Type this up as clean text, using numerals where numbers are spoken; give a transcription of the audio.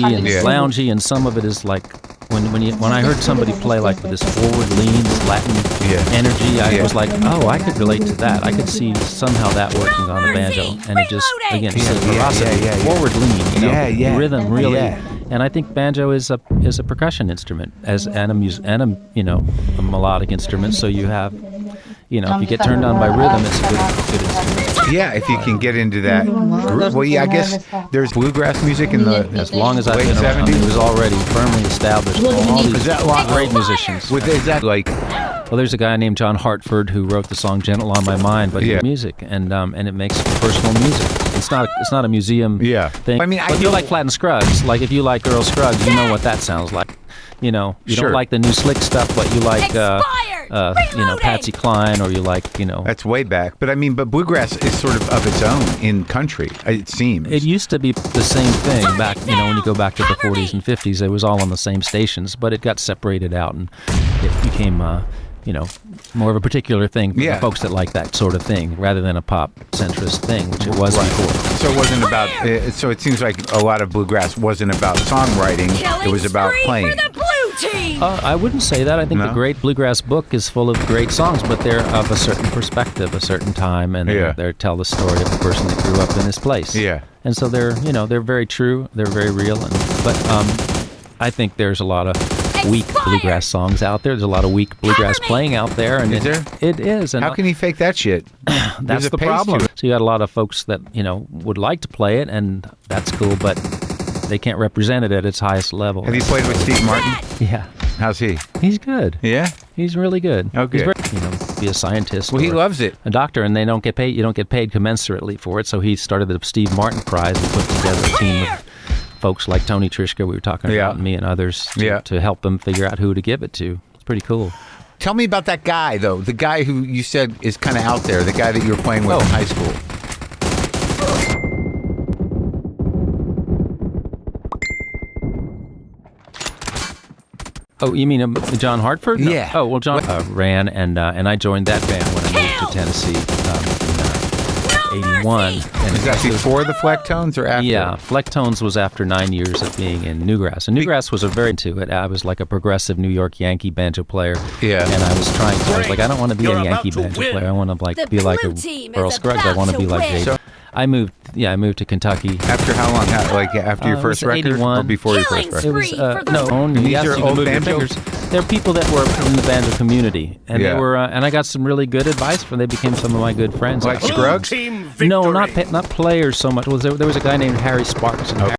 and loungy, and some of it is like when I heard somebody play like with this forward lean, this Latin energy, I was like, oh, I could relate to that. I could see somehow that working on the banjo, and it just again, it's velocity, forward lean, rhythm, really. And I think banjo is a percussion instrument and a melodic instrument. So you have, if you get turned on by rhythm, it's a good instrument. Yeah, if you can get into that. Well, yeah, I guess there's bluegrass music in the as long as I've late been around, 70s. it was already firmly established. All these great musicians. Is that like? Well, there's a guy named John Hartford who wrote the song "Gentle on My Mind," but music, and it makes personal music. It's not a museum thing. I mean, but if you like Flatt and Scruggs, like if you like Earl Scruggs, you know what that sounds like. You don't like the new slick stuff, but you like Patsy Cline, or you like That's way back, but bluegrass is sort of its own in country. It seems it used to be the same thing back. When you go back to the 40s and 50s, it was all on the same stations, but it got separated out and it became more of a particular thing for the folks that like that sort of thing, rather than a pop centrist thing, which it was before. So it wasn't about. So it seems like a lot of bluegrass wasn't about songwriting; it was about playing. I wouldn't say that. I think the Great Bluegrass Book is full of great songs, but they're of a certain perspective, a certain time, and they tell the story of the person that grew up in this place. Yeah. And so they're very true, they're very real, but I think there's a lot of weak bluegrass songs out there. There's a lot of weak bluegrass playing out there, and is there? It is. And how can you fake that shit? That's the problem. So you got a lot of folks that would like to play it, and that's cool, but they can't represent it at its highest level. Have you played with Steve Martin? Yeah. How's he? He's good. Yeah? He's really good. Oh, good. He's very, be a scientist. Well, he loves it. A doctor, and they don't get paid. You don't get paid commensurately for it. So he started the Steve Martin Prize and put together a team of folks like Tony Trischka, we were talking about, and me and others, to help them figure out who to give it to. It's pretty cool. Tell me about that guy, though. The guy who you said is kind of out there. The guy that you were playing with in high school. Oh, you mean John Hartford? No. Yeah. Oh, well, John ran, and I joined that band when I moved to Tennessee in 81. And is that before the Flecktones or after? Yeah, Flecktones was after 9 years of being in Newgrass. And Newgrass was very into it. I was like a progressive New York Yankee banjo player. Yeah. And I was like, I don't want to be a Yankee banjo player. I want to be like a Earl Scruggs. I want to be like Jay. So, I moved to Kentucky. After how long? After your first record? 81. Or before your first record? It was, these are old banjo? They're people that were in the banjo community. And they were, and I got some really good advice from them. They became some of my good friends. Like Scruggs? No, not players so much. Well, there was a guy named Harry Sparks. And